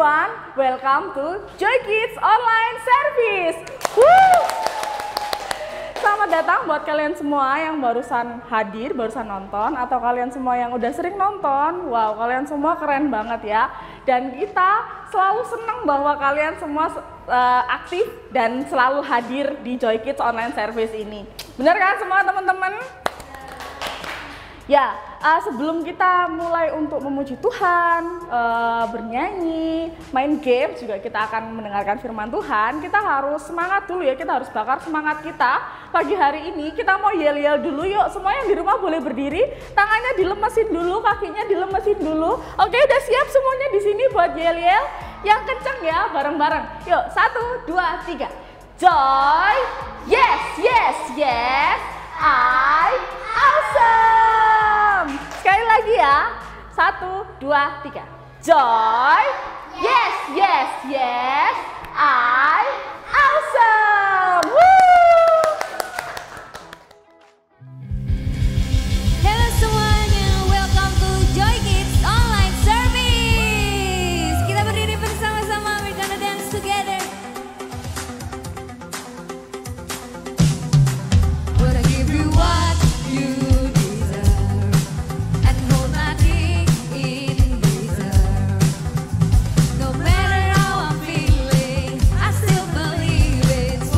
everyone, welcome to Joy Kids Online Service. Woo! Selamat datang buat kalian semua yang barusan hadir, barusan nonton, atau kalian semua yang udah sering nonton. Wow, kalian semua keren banget ya. Dan kita selalu senang bahwa kalian semua aktif dan selalu hadir di Joy Kids Online Service ini. Bener kan semua teman-teman? Ya, sebelum kita mulai untuk memuji Tuhan, bernyanyi, main game, juga kita akan mendengarkan firman Tuhan, kita harus semangat dulu ya, kita harus bakar semangat kita. Pagi hari ini kita mau yel-yel dulu yuk, semua yang di rumah boleh berdiri, tangannya dilemesin dulu, kakinya dilemesin dulu. Oke, udah siap semuanya di sini buat yel-yel? Yang kenceng ya, bareng-bareng. Yuk, 1, 2, 3. Joy, yes, yes, yes, I awesome. Sekali lagi ya, 1, 2, 3. Joy, yes, yes, yes, I awesome. Woo! Halo semuanya, welcome to Joy Kids Online Service. Kita berdiri bersama-sama, we're gonna dance together. Wanna give you what you deserve and hold nothing in reserve. No matter how I'm feeling, I still believe it's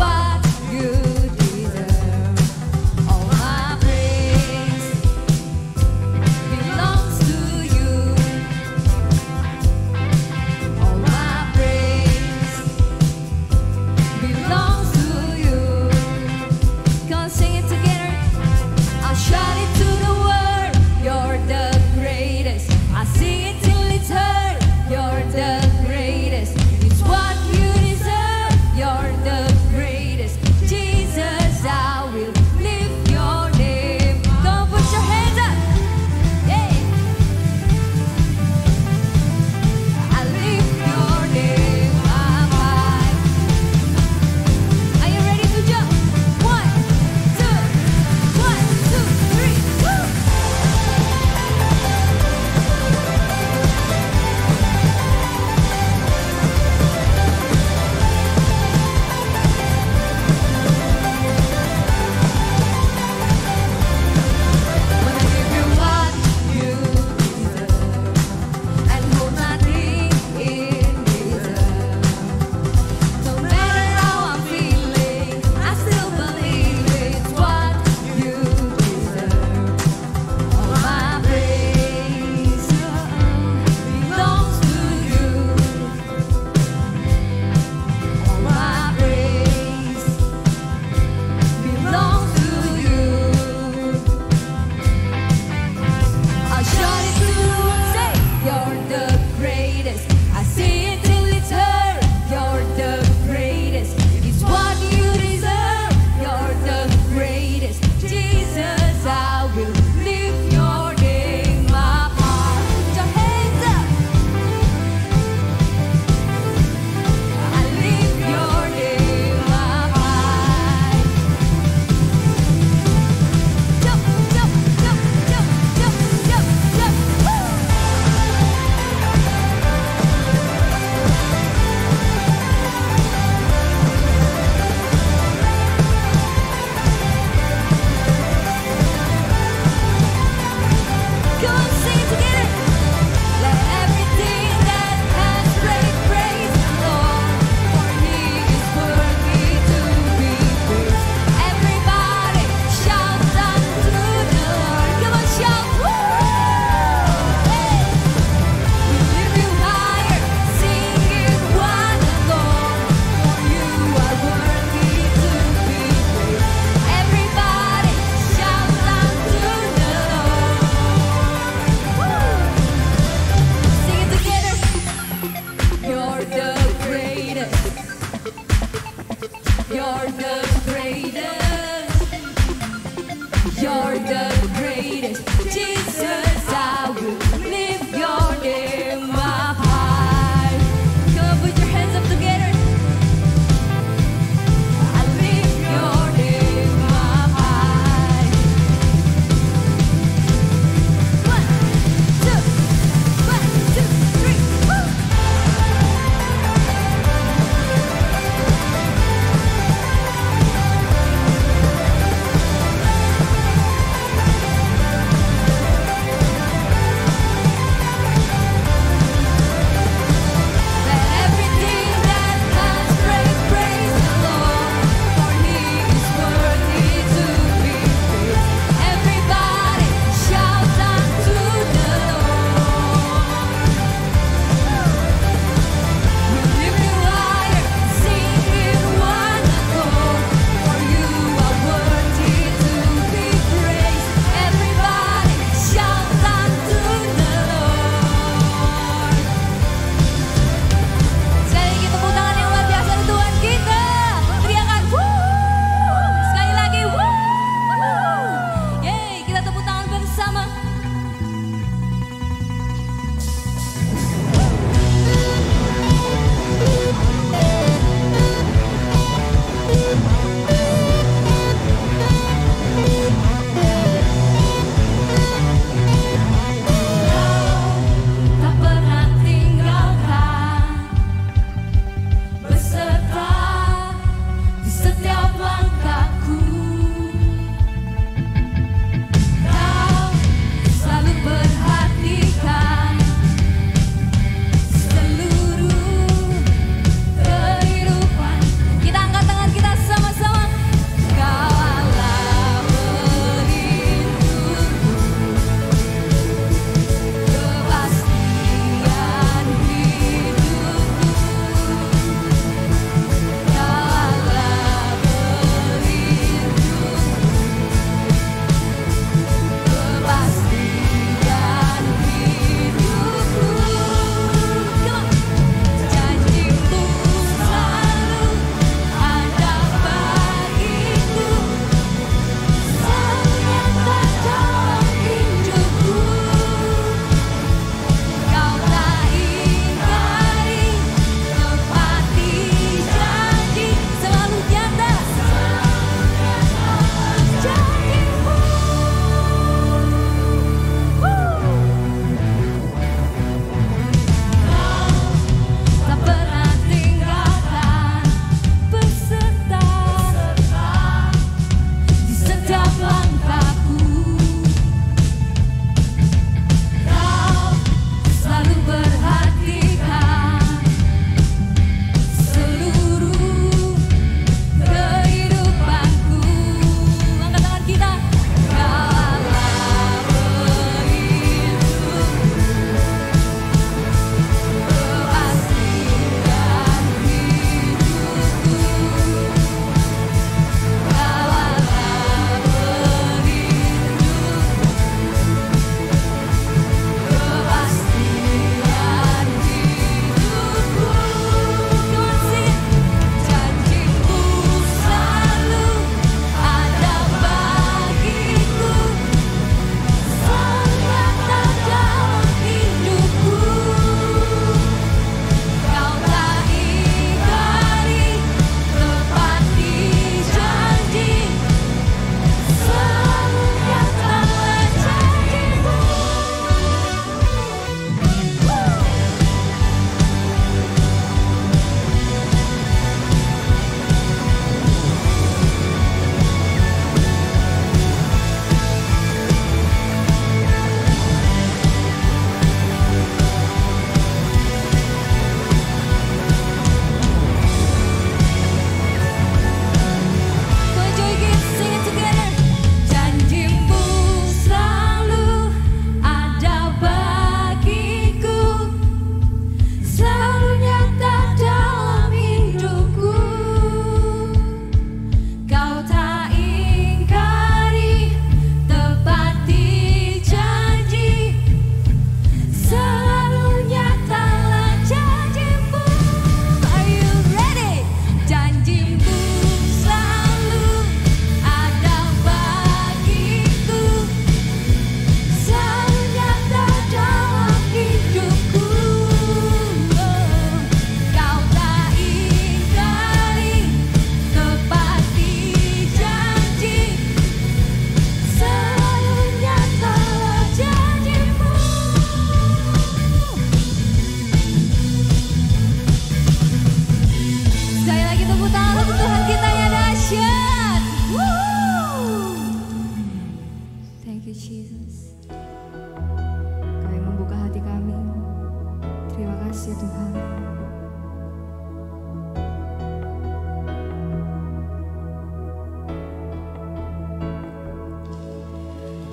kasih Tuhan.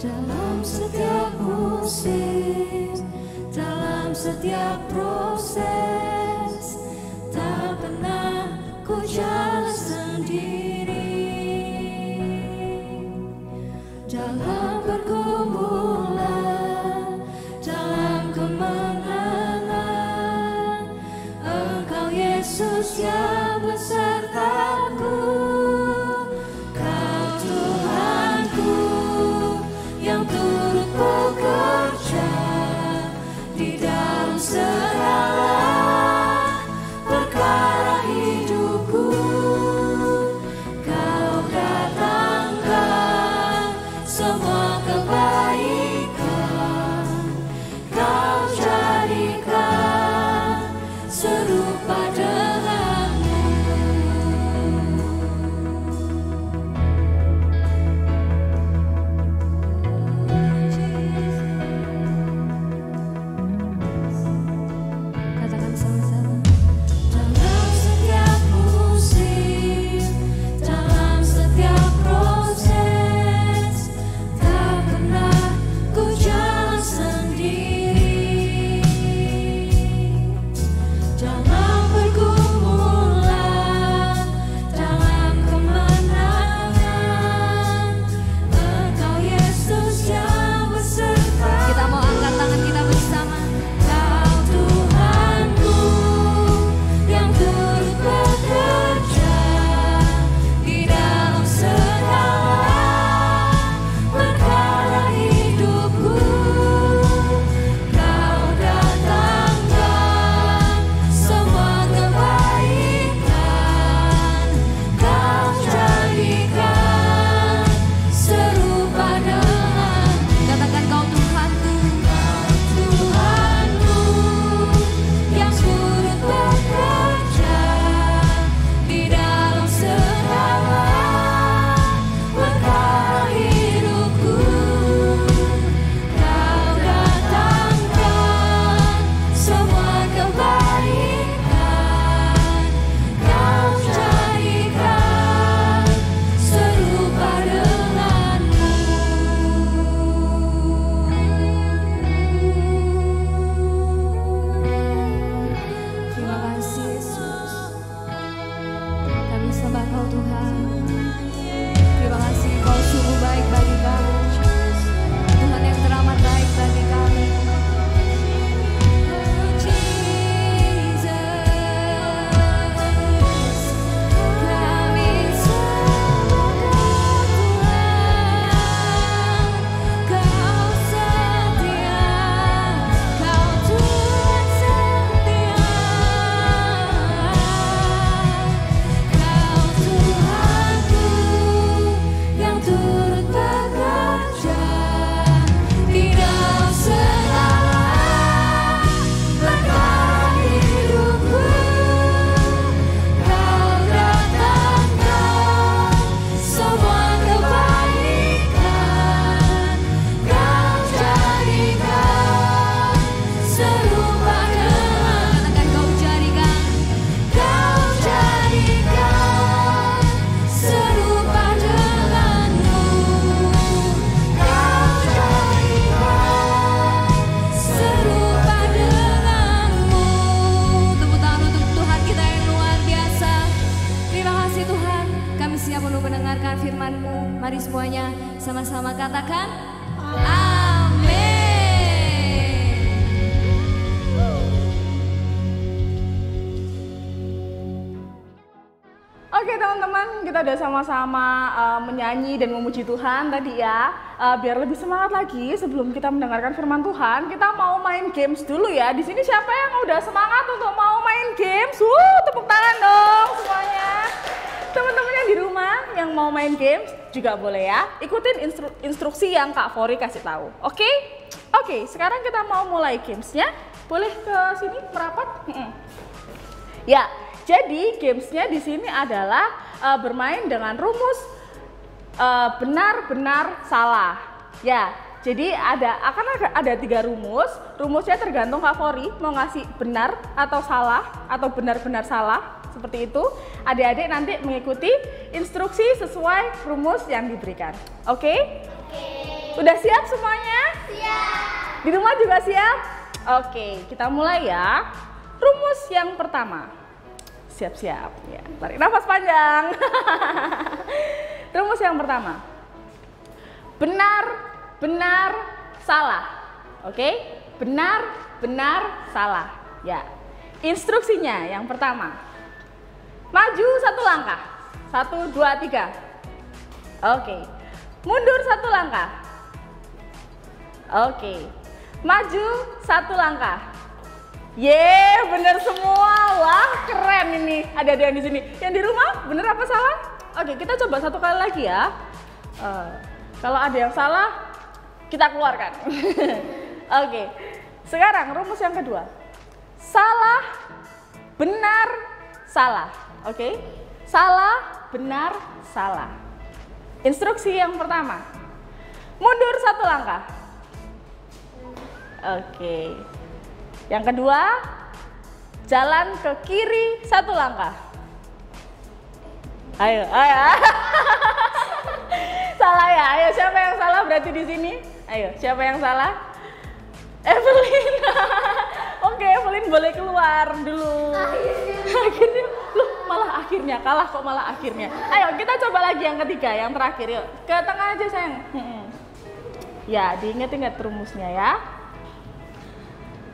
Dalam setiap musim, dalam setiap proses, tak pernah ku jalan sendiri. Dalam pergumulan, dalam kemenangan, Engkau Yesus yang besertaku. Kau Tuhanku yang turut bekerja di dalam segala perkara hidupku. Kau datangkan semua kebaikan, Kau jadikan serupa denganmu. Katakan sama-sama. Dalam setiap musim, dalam setiap proses, tak pernah ku jalan sendiri. Dalam pergumulan, dalam kemenangan, Engkau Yesus yang beserta. Kita mau angkat tangan kita bersama. Kau Tuhanku yang turut bekerja di dalam segala perkara hidupku. Kau datangkan semua kebaikan, Kau jadikan serupa dengan. Katakan Kau Tuhanku, Tuhanku yang turut bekerja di dalam segala perkara hidupku. Kau datangkan semua kebaikan, Kau jadikan serupa denganmu. Terima kasih Yesus. Kami sembah Kau Tuhan. Terima kasih Kau sungguh baik bagi kami. Tuhan yang teramat baik bagi kami. Kami sembah Kau Tuhan. Kau setia, Kau Tuhan setia. Kau Tuhanku yang turut bekerja di dalam segala perkara hidupku. Kau datangkan semua kebaikan, Kau jadikan serupa dengan. Katakan Kau jadikan, Kau jadikan serupa denganmu. Kau jadikan serupa denganmu. Tepuk tangan untuk Tuhan kita yang luar biasa. Terima kasih Tuhan. Kami siap untuk mendengarkan firman-Mu. Mari semuanya sama-sama katakan amin. Oke teman-teman, kita udah sama-sama menyanyi dan memuji Tuhan tadi ya. Biar lebih semangat lagi sebelum kita mendengarkan firman Tuhan, kita mau main games dulu ya. Di sini siapa yang udah semangat untuk mau main games? Tepuk tangan dong semuanya. Teman-teman yang di rumah yang mau main games juga boleh ya. Ikutin instruksi yang Kak Fori kasih tahu. Oke? Oke, sekarang kita mau mulai gamesnya. Boleh ke sini merapat? Ya. Jadi gamesnya di sini adalah bermain dengan rumus benar-benar salah. Ya, Jadi akan ada 3 rumus. Rumusnya tergantung Kak Fori mau ngasih benar atau salah atau benar-benar salah seperti itu. Adik-adik nanti mengikuti instruksi sesuai rumus yang diberikan. Oke? Udah siap semuanya? Siap. Di rumah juga siap? Oke, kita mulai ya. Rumus yang pertama. Siap-siap ya. Tarik nafas panjang. Rumus yang pertama. Benar, benar, salah. Oke? Benar, benar, salah. Ya. Instruksinya yang pertama. Maju 1 langkah. 1, 2, 3. Oke. Mundur 1 langkah. Oke. Maju 1 langkah. Yeay, bener semua. Wah, keren ini. Ada yang di sini. Yang di rumah, bener apa salah? Oke, kita coba 1 kali lagi ya. Kalau ada yang salah, kita keluarkan. Oke, sekarang rumus yang kedua. Salah, benar, salah. Oke, salah, benar, salah. Instruksi yang pertama. Mundur 1 langkah. Oke. Yang kedua, jalan ke kiri 1 langkah. Ayo, ayo. Salah ya? Ayo, siapa yang salah berarti di sini? Ayo, siapa yang salah? Evelyn. Oke, Evelyn boleh keluar dulu. Akhirnya, loh malah akhirnya kalah kok malah akhirnya. Ayo, kita coba lagi yang ketiga, yang terakhir yuk. Ke tengah aja sayang. Ya, diingat-ingat rumusnya ya.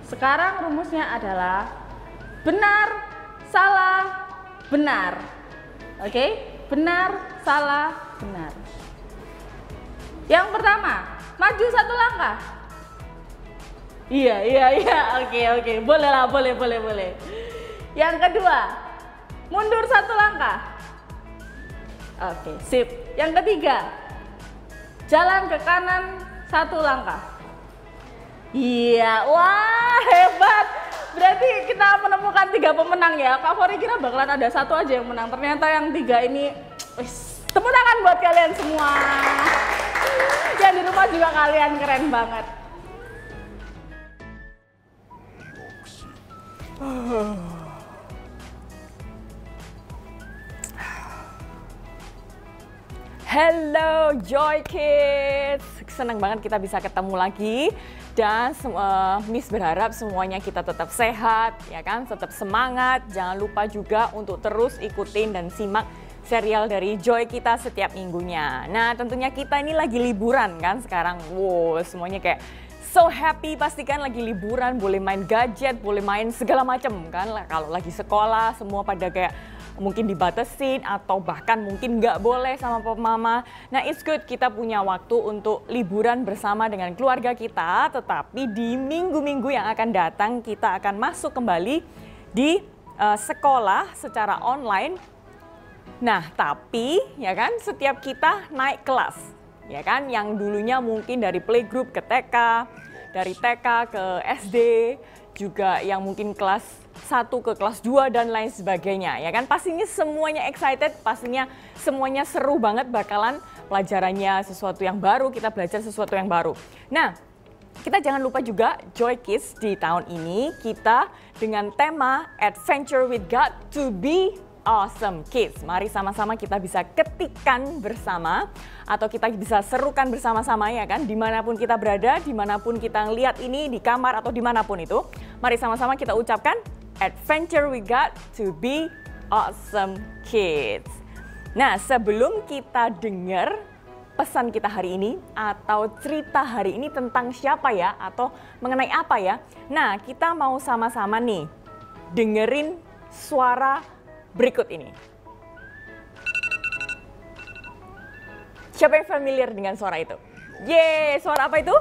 Sekarang rumusnya adalah benar, salah, benar. Oke? Benar, salah, benar. Yang pertama, maju 1 langkah. Iya. Oke. Boleh lah, boleh. Yang kedua, mundur 1 langkah. Oke, sip. Yang ketiga, jalan ke kanan 1 langkah. Iya, wah hebat. Berarti kita menemukan 3 pemenang ya. Kak Fori kira bakalan ada 1 aja yang menang. Ternyata yang 3 ini, tepuk tangan buat kalian semua. Yang di rumah juga kalian keren banget. Hello Joy Kids, senang banget kita bisa ketemu lagi. Dan Miss berharap semuanya kita tetap sehat, ya kan, tetap semangat. Jangan lupa juga untuk terus ikutin dan simak serial dari Joy kita setiap minggunya. Nah, tentunya kita ini lagi liburan kan sekarang. Wow, semuanya kayak so happy, pastikan lagi liburan, boleh main gadget, boleh main segala macam kan. Kalau lagi sekolah, semua pada kayak mungkin dibatasin atau bahkan mungkin nggak boleh sama papa mama. Nah, it's good kita punya waktu untuk liburan bersama dengan keluarga kita, tetapi di minggu-minggu yang akan datang kita akan masuk kembali di sekolah secara online. Nah, tapi ya kan setiap kita naik kelas, ya kan, yang dulunya mungkin dari playgroup ke TK, dari TK ke SD, juga yang mungkin kelas 1 ke kelas 2 dan lain sebagainya, ya kan. Pastinya semuanya excited, pastinya semuanya seru banget, bakalan pelajarannya sesuatu yang baru, kita belajar sesuatu yang baru. Nah, kita jangan lupa juga Joy Kids di tahun ini kita dengan tema Adventure with God to be Awesome Kids. Mari sama-sama kita bisa ketikkan bersama atau kita bisa serukan bersama-sama, ya kan, dimanapun kita berada, dimanapun kita lihat ini, di kamar atau dimanapun itu. Mari sama-sama kita ucapkan Adventure with God to be Awesome Kids. Nah, sebelum kita dengar pesan kita hari ini atau cerita hari ini tentang siapa ya atau mengenai apa ya. Nah, kita mau sama-sama nih dengerin suara berikut ini. Siapa yang familiar dengan suara itu? Yeay, suara apa itu?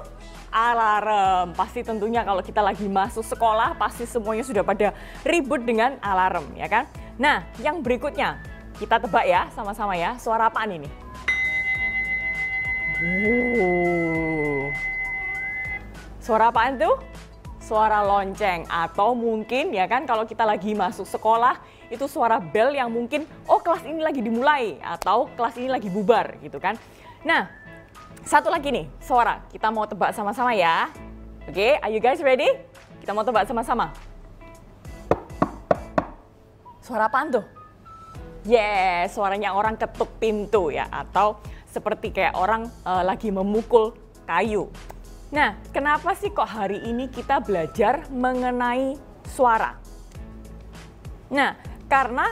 Alarm. Pasti tentunya kalau kita lagi masuk sekolah, pasti semuanya sudah pada ribut dengan alarm, ya kan? Nah, yang berikutnya, kita tebak ya, sama-sama ya, suara apaan ini? Suara apaan tuh? Suara lonceng, atau mungkin ya kan kalau kita lagi masuk sekolah, itu suara bel yang mungkin, oh kelas ini lagi dimulai, atau kelas ini lagi bubar gitu kan. Nah, Satu lagi nih, suara. Kita mau tebak sama-sama ya. Oke, are you guys ready? Kita mau tebak sama-sama. Suara apaan tuh? Yes, suaranya orang ketuk pintu ya. Atau seperti kayak orang lagi memukul kayu. Nah, kenapa sih kok hari ini kita belajar mengenai suara? Nah, karena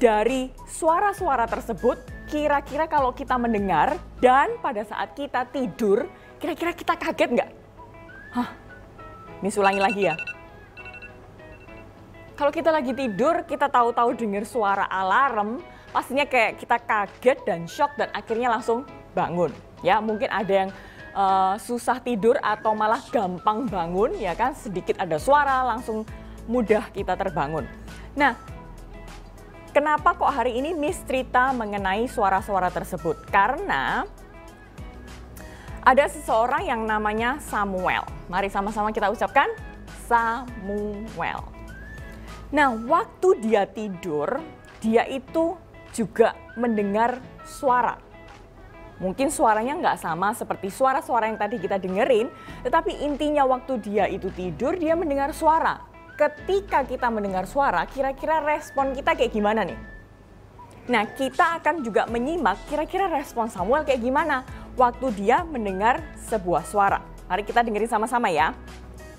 dari suara-suara tersebut, kira-kira kalau kita mendengar dan pada saat kita tidur, kira-kira kita kaget nggak? Hah? Ini ulangi lagi ya. Kalau kita lagi tidur, kita tahu-tahu dengar suara alarm, pastinya kayak kita kaget dan shock dan akhirnya langsung bangun. Ya, mungkin ada yang susah tidur atau malah gampang bangun, ya kan? Sedikit ada suara, langsung mudah kita terbangun. Nah, kenapa kok hari ini Miss cerita mengenai suara-suara tersebut? Karena ada seseorang yang namanya Samuel. Mari sama-sama kita ucapkan Samuel. Nah, waktu dia tidur, dia itu juga mendengar suara. Mungkin suaranya nggak sama seperti suara-suara yang tadi kita dengerin, tetapi intinya waktu dia itu tidur, dia mendengar suara. Ketika kita mendengar suara, kira-kira respon kita kayak gimana nih? Nah, kita akan juga menyimak kira-kira respon Samuel kayak gimana waktu dia mendengar sebuah suara. Mari kita dengerin sama-sama ya.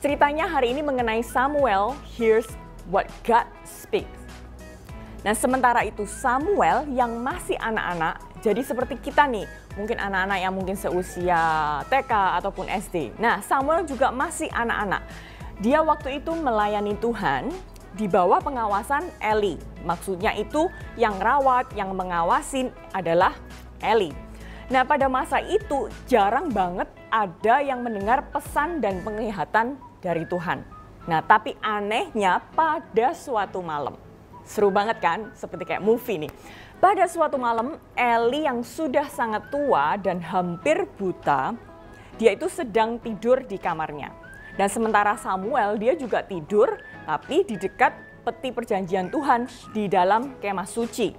Ceritanya hari ini mengenai Samuel hears what God speaks. Nah, sementara itu Samuel yang masih anak-anak, jadi seperti kita nih, mungkin anak-anak yang mungkin seusia TK ataupun SD. Nah, Samuel juga masih anak-anak. Dia waktu itu melayani Tuhan di bawah pengawasan Eli. Maksudnya itu yang rawat, yang mengawasin adalah Eli. Nah, pada masa itu jarang banget ada yang mendengar pesan dan penglihatan dari Tuhan. Nah, tapi anehnya pada suatu malam, seru banget kan? Seperti kayak movie nih. Pada suatu malam, Eli yang sudah sangat tua dan hampir buta, dia itu sedang tidur di kamarnya. Dan sementara Samuel dia juga tidur, tapi di dekat peti perjanjian Tuhan di dalam kemah suci.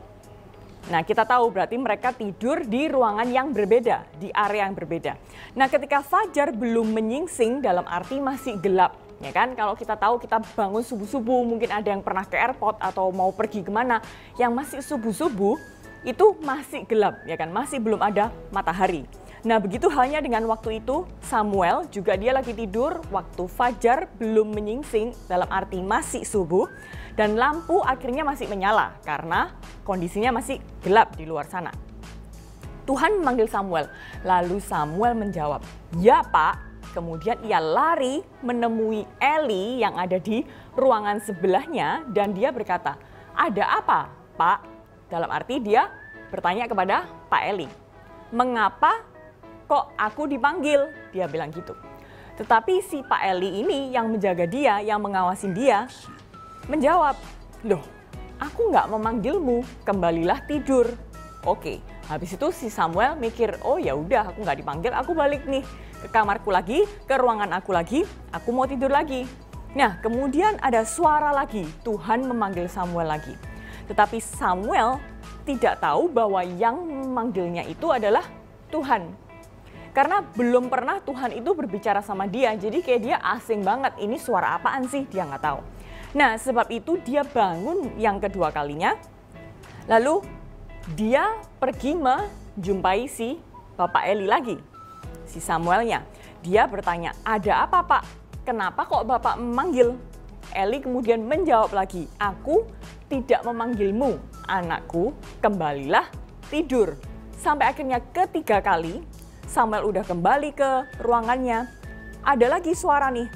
Nah, kita tahu berarti mereka tidur di ruangan yang berbeda, di area yang berbeda. Nah, ketika fajar belum menyingsing, dalam arti masih gelap. Ya kan, kalau kita tahu kita bangun subuh-subuh, mungkin ada yang pernah ke airport atau mau pergi kemana, yang masih subuh-subuh itu masih gelap, ya kan, masih belum ada matahari. Nah, begitu halnya dengan waktu itu, Samuel juga dia lagi tidur waktu fajar belum menyingsing, dalam arti masih subuh, dan lampu akhirnya masih menyala karena kondisinya masih gelap di luar sana. Tuhan memanggil Samuel, lalu Samuel menjawab, "Ya Pak." Kemudian ia lari menemui Eli yang ada di ruangan sebelahnya dan dia berkata, "Ada apa, Pak?" Dalam arti dia bertanya kepada Pak Eli. "Mengapa kok aku dipanggil?" Dia bilang gitu. Tetapi si Pak Eli ini yang menjaga dia, yang mengawasin dia, menjawab, "Loh, aku nggak memanggilmu, kembalilah tidur." Oke, habis itu si Samuel mikir, "Oh ya udah, aku nggak dipanggil, aku balik nih ke kamarku lagi, ke ruangan aku lagi, aku mau tidur lagi." Nah, kemudian ada suara lagi, Tuhan memanggil Samuel lagi. Tetapi Samuel tidak tahu bahwa yang memanggilnya itu adalah Tuhan. Karena belum pernah Tuhan itu berbicara sama dia, jadi kayak dia asing banget, ini suara apaan sih, dia nggak tahu. Nah, sebab itu dia bangun yang kedua kalinya, lalu dia pergi menjumpai si Bapak Eli lagi. Si Samuelnya, dia bertanya, "Ada apa Pak? Kenapa kok Bapak memanggil?" Eli kemudian menjawab lagi, "Aku tidak memanggilmu, anakku, kembalilah tidur." Sampai akhirnya ketiga kali, Samuel udah kembali ke ruangannya, ada lagi suara nih.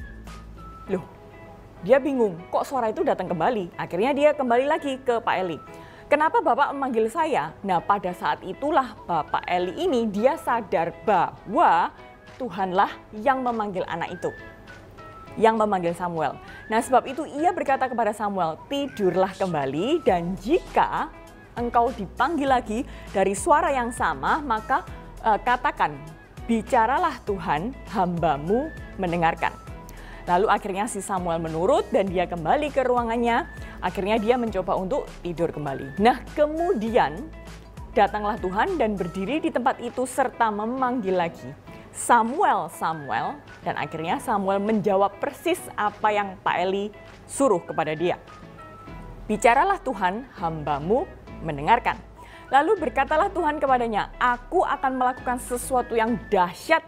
Loh, dia bingung, kok suara itu datang kembali? Akhirnya dia kembali lagi ke Pak Eli. "Kenapa Bapak memanggil saya?" Nah, pada saat itulah Bapak Eli ini dia sadar bahwa Tuhanlah yang memanggil anak itu, yang memanggil Samuel. Nah, sebab itu ia berkata kepada Samuel, "Tidurlah kembali dan jika engkau dipanggil lagi dari suara yang sama, maka katakan, 'Bicaralah Tuhan, hamba-Mu mendengarkan.'" Lalu akhirnya si Samuel menurut dan dia kembali ke ruangannya. Akhirnya dia mencoba untuk tidur kembali. Nah, kemudian datanglah Tuhan dan berdiri di tempat itu serta memanggil lagi, Samuel, Samuel. Dan akhirnya Samuel menjawab persis apa yang Pak Eli suruh kepada dia. Bicaralah Tuhan, hamba-Mu mendengarkan. Lalu berkatalah Tuhan kepadanya, aku akan melakukan sesuatu yang dahsyat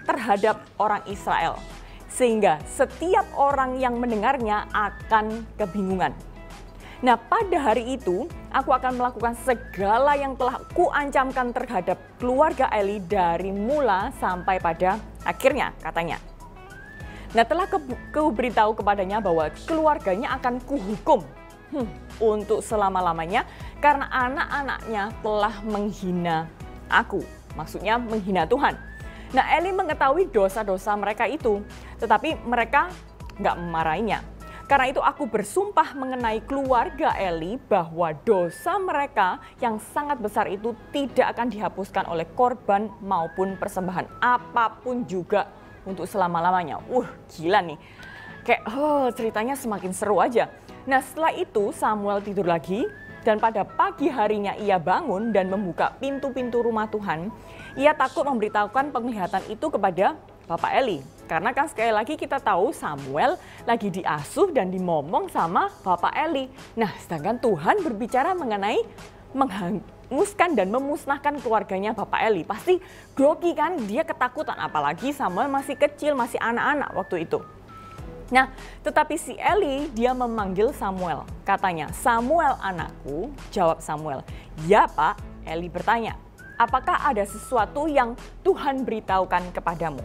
terhadap orang Israel, sehingga setiap orang yang mendengarnya akan kebingungan. Nah, pada hari itu aku akan melakukan segala yang telah kuancamkan terhadap keluarga Eli dari mula sampai pada akhirnya, katanya. Nah, telah kuberitahu kepadanya bahwa keluarganya akan kuhukum untuk selama-lamanya karena anak-anaknya telah menghina aku. Maksudnya menghina Tuhan. Nah, Eli mengetahui dosa-dosa mereka itu, tetapi mereka nggak memarahinya. Karena itu aku bersumpah mengenai keluarga Eli bahwa dosa mereka yang sangat besar itu tidak akan dihapuskan oleh korban maupun persembahan apapun juga untuk selama-lamanya. Gila nih. Kayak ceritanya semakin seru aja. Nah, setelah itu Samuel tidur lagi dan pada pagi harinya ia bangun dan membuka pintu-pintu rumah Tuhan. Ia takut memberitahukan penglihatan itu kepada Bapak Eli. Karena kan sekali lagi kita tahu Samuel lagi diasuh dan dimomong sama Bapak Eli. Nah, sedangkan Tuhan berbicara mengenai menghanguskan dan memusnahkan keluarganya Bapak Eli. Pasti grogi kan, dia ketakutan, apalagi Samuel masih kecil, masih anak-anak waktu itu. Nah, tetapi si Eli dia memanggil Samuel. Katanya, Samuel anakku, jawab Samuel. Ya Pak, Eli bertanya, apakah ada sesuatu yang Tuhan beritahukan kepadamu?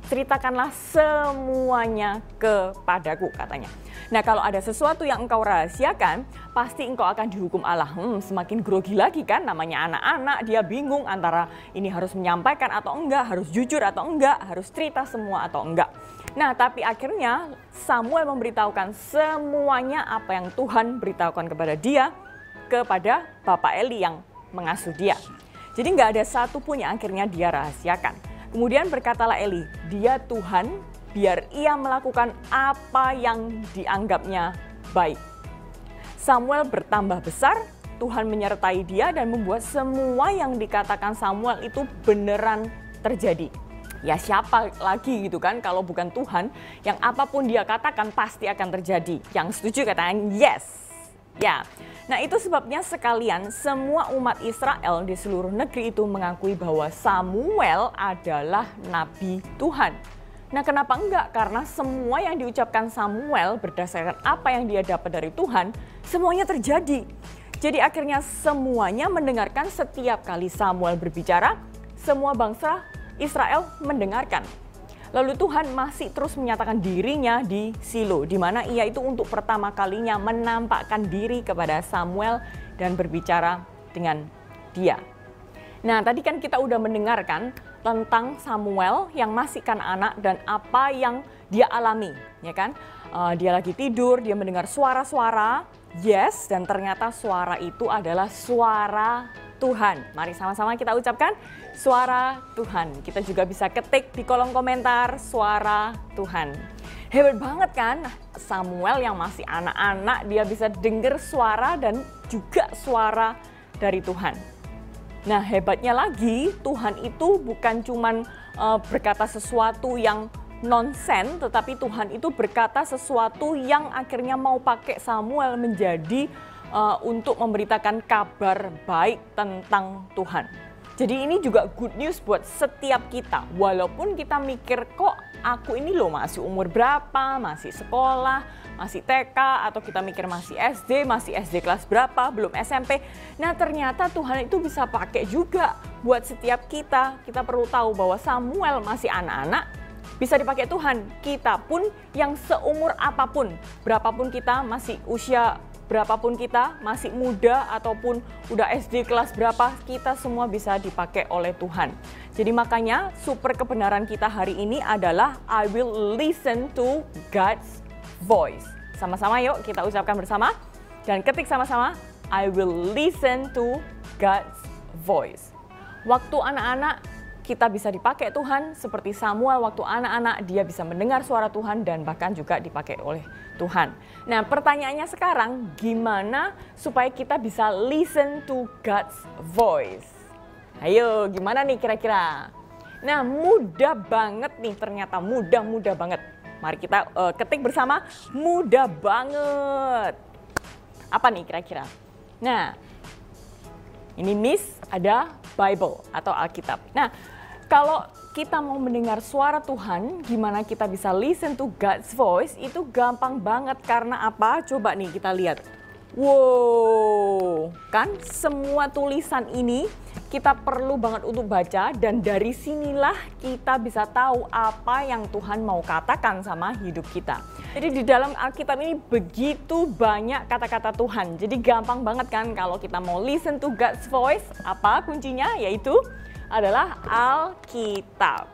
Ceritakanlah semuanya kepadaku, katanya. Nah, kalau ada sesuatu yang engkau rahasiakan, pasti engkau akan dihukum Allah. Semakin grogi lagi kan, namanya anak-anak, dia bingung antara ini harus menyampaikan atau enggak, harus jujur atau enggak, harus cerita semua atau enggak. Nah, tapi akhirnya Samuel memberitahukan semuanya apa yang Tuhan beritahukan kepada dia, kepada Bapak Eli yang mengasuh dia. Jadi nggak ada satupun yang akhirnya dia rahasiakan. Kemudian berkatalah Eli, dia Tuhan, biar ia melakukan apa yang dianggapnya baik. Samuel bertambah besar, Tuhan menyertai dia dan membuat semua yang dikatakan Samuel itu beneran terjadi. Ya siapa lagi gitu kan kalau bukan Tuhan, yang apapun dia katakan pasti akan terjadi. Yang setuju katakan yes. Ya, nah itu sebabnya sekalian semua umat Israel di seluruh negeri itu mengakui bahwa Samuel adalah nabi Tuhan. Nah kenapa enggak? Karena semua yang diucapkan Samuel berdasarkan apa yang dia dapat dari Tuhan, semuanya terjadi. Jadi akhirnya semuanya mendengarkan setiap kali Samuel berbicara, semua bangsa Israel mendengarkan. Lalu Tuhan masih terus menyatakan dirinya di Silo, di mana ia itu untuk pertama kalinya menampakkan diri kepada Samuel dan berbicara dengan dia. Nah, tadi kan kita udah mendengarkan tentang Samuel yang masih kanak-kanak dan apa yang dia alami, ya kan? Dia lagi tidur, dia mendengar suara-suara, yes, dan ternyata suara itu adalah suara Tuhan. Mari sama-sama kita ucapkan suara Tuhan. Kita juga bisa ketik di kolom komentar suara Tuhan. Hebat banget kan? Samuel yang masih anak-anak dia bisa dengar suara dan juga suara dari Tuhan. Nah, hebatnya lagi Tuhan itu bukan cuman berkata sesuatu yang nonsen, tetapi Tuhan itu berkata sesuatu yang akhirnya mau pakai Samuel menjadi untuk memberitakan kabar baik tentang Tuhan. Jadi ini juga good news buat setiap kita. Walaupun kita mikir kok aku ini loh masih umur berapa, masih sekolah, masih TK, atau kita mikir masih SD kelas berapa, belum SMP. Nah ternyata Tuhan itu bisa pakai juga buat setiap kita. Kita perlu tahu bahwa Samuel masih anak-anak, bisa dipakai Tuhan. Kita pun yang seumur apapun, berapapun kita, masih usia berapapun kita, masih muda ataupun udah SD kelas berapa, kita semua bisa dipakai oleh Tuhan. Jadi makanya super kebenaran kita hari ini adalah I will listen to God's voice. Sama-sama yuk kita ucapkan bersama dan ketik sama-sama I will listen to God's voice. Waktu anak-anak kita bisa dipakai Tuhan seperti Samuel waktu anak-anak, dia bisa mendengar suara Tuhan dan bahkan juga dipakai oleh Tuhan. Nah, pertanyaannya sekarang, gimana supaya kita bisa listen to God's voice? Ayo, gimana nih kira-kira? Nah, mudah banget nih, ternyata mudah banget. Mari kita ketik bersama, mudah banget. Apa nih kira-kira? Nah, ini Miss ada Bible atau Alkitab. Nah, kalau kita mau mendengar suara Tuhan, gimana kita bisa listen to God's voice, itu gampang banget. Karena apa? Coba nih kita lihat. Wow, kan semua tulisan ini kita perlu banget untuk baca, dan dari sinilah kita bisa tahu apa yang Tuhan mau katakan sama hidup kita. Jadi di dalam Alkitab ini begitu banyak kata-kata Tuhan. Jadi gampang banget kan kalau kita mau listen to God's voice, apa kuncinya? Yaitu adalah Alkitab.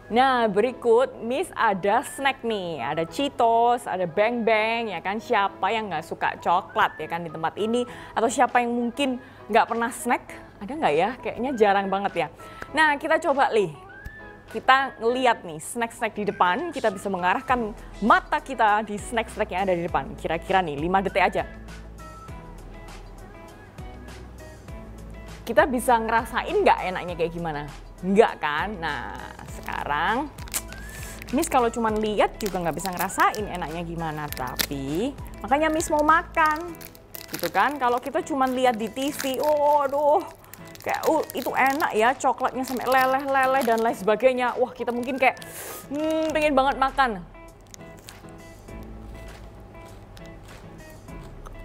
Nah, berikut Miss ada snack nih, ada Cheetos, ada Bang Bang, ya kan? Siapa yang nggak suka coklat ya kan di tempat ini? Atau siapa yang mungkin nggak pernah snack? Ada nggak ya? Kayaknya jarang banget ya. Nah, kita coba nih, kita ngeliat nih snack-snack di depan, kita bisa mengarahkan mata kita di snack-snack yang ada di depan. Kira-kira nih 5 detik aja. Kita bisa ngerasain nggak enaknya kayak gimana? Enggak kan? Nah, sekarang Miss kalau cuma lihat juga nggak bisa ngerasain enaknya gimana. Tapi makanya Miss mau makan, gitu kan? Kalau kita cuma lihat di TV, oh aduh, kayak itu enak ya, coklatnya sampai leleh-leleh dan lain sebagainya. Wah, kita mungkin kayak pengen banget makan.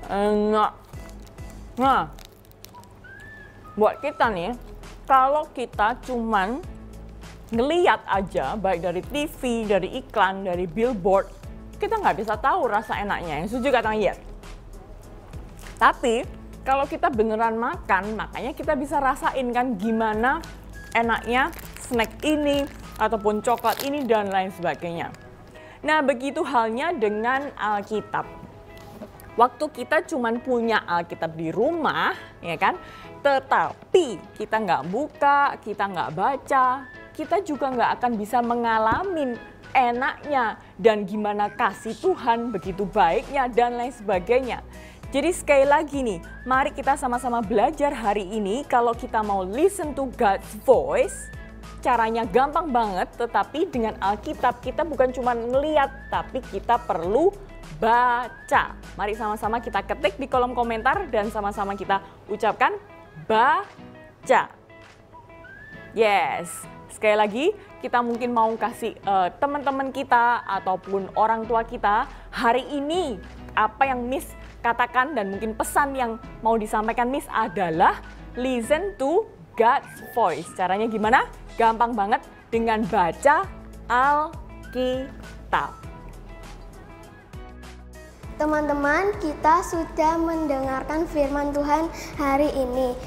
Enak. Nah, buat kita nih, kalau kita cuman ngeliat aja, baik dari TV, dari iklan, dari billboard, kita nggak bisa tahu rasa enaknya. Yang setuju kata Iya. Tapi kalau kita beneran makan, makanya kita bisa rasain kan gimana enaknya snack ini, ataupun coklat ini, dan lain sebagainya. Nah, begitu halnya dengan Alkitab. Waktu kita cuman punya Alkitab di rumah, ya kan? Tetapi kita nggak buka, kita nggak baca, kita juga nggak akan bisa mengalami enaknya dan gimana kasih Tuhan begitu baiknya dan lain sebagainya. Jadi sekali lagi nih, mari kita sama-sama belajar hari ini kalau kita mau listen to God's voice. Caranya gampang banget, tetapi dengan Alkitab kita bukan cuma ngeliat, tapi kita perlu baca. Mari sama-sama kita ketik di kolom komentar dan sama-sama kita ucapkan baca. Yes, sekali lagi kita mungkin mau kasih teman-teman kita ataupun orang tua kita hari ini apa yang Miss katakan dan mungkin pesan yang mau disampaikan Miss adalah listen to God's voice. Caranya gimana? Gampang banget dengan baca Alkitab. Teman-teman, kita sudah mendengarkan firman Tuhan hari ini.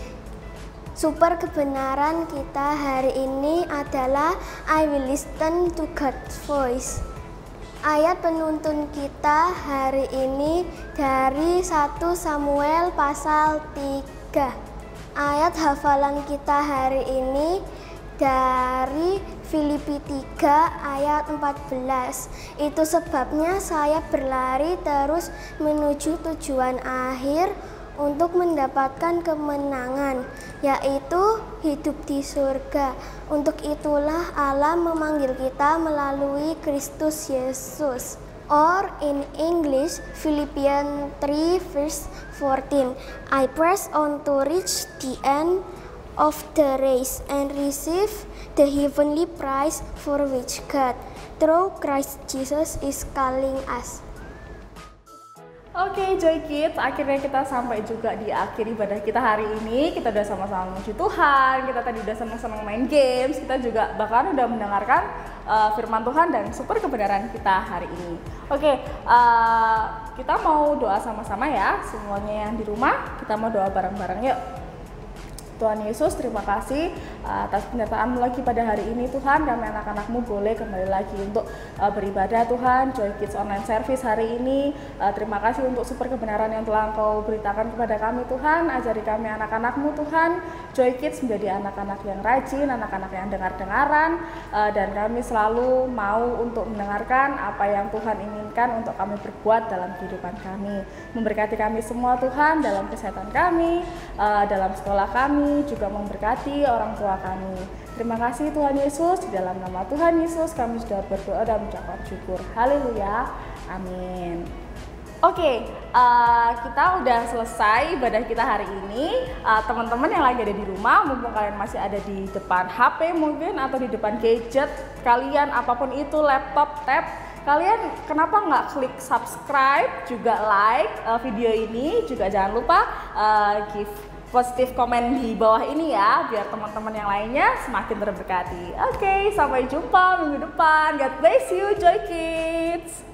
Super kebenaran kita hari ini adalah I will listen to God's voice. Ayat penuntun kita hari ini dari 1 Samuel pasal 3. Ayat hafalan kita hari ini dari Filipi 3 ayat 14. Itu sebabnya saya berlari terus menuju tujuan akhir untuk mendapatkan kemenangan, yaitu hidup di surga. Untuk itulah Allah memanggil kita melalui Kristus Yesus. Or in English, Philippians 3 verse 14. I press on to reach the end of the race and receive the heavenly prize for which God, through Christ Jesus, is calling us. Oke, Joy Kids, akhirnya kita sampai juga di akhir ibadah kita hari ini. Kita udah sama-sama memuji Tuhan, kita tadi udah senang-senang main games, kita juga bahkan udah mendengarkan firman Tuhan dan super kebenaran kita hari ini. Oke, kita mau doa sama-sama ya, semuanya yang di rumah, kita mau doa bareng-bareng yuk. Tuhan Yesus, terima kasih atas penyertaan-Mu lagi pada hari ini Tuhan. Kami anak-anak-Mu boleh kembali lagi untuk beribadah Tuhan. Joy Kids Online Service hari ini, terima kasih untuk super kebenaran yang telah Engkau beritakan kepada kami Tuhan. Ajari kami anak-anak-Mu Tuhan. Joy Kids menjadi anak-anak yang rajin, anak-anak yang dengar-dengaran, dan kami selalu mau untuk mendengarkan apa yang Tuhan inginkan untuk kami berbuat dalam kehidupan kami. Memberkati kami semua Tuhan, dalam kesehatan kami, dalam sekolah kami, juga memberkati orang tua kami. Terima kasih Tuhan Yesus, di dalam nama Tuhan Yesus kami sudah berdoa dan mengucapkan syukur. Haleluya, amin. Oke, kita udah selesai ibadah kita hari ini. Teman-teman yang lagi ada di rumah, mumpung kalian masih ada di depan HP mungkin, atau di depan gadget kalian, apapun itu, laptop, tab, kalian kenapa nggak klik subscribe, juga like video ini, juga jangan lupa give positif komen di bawah ini ya, biar teman-teman yang lainnya semakin terberkati. Oke, sampai jumpa minggu depan. God bless you, Joy Kids.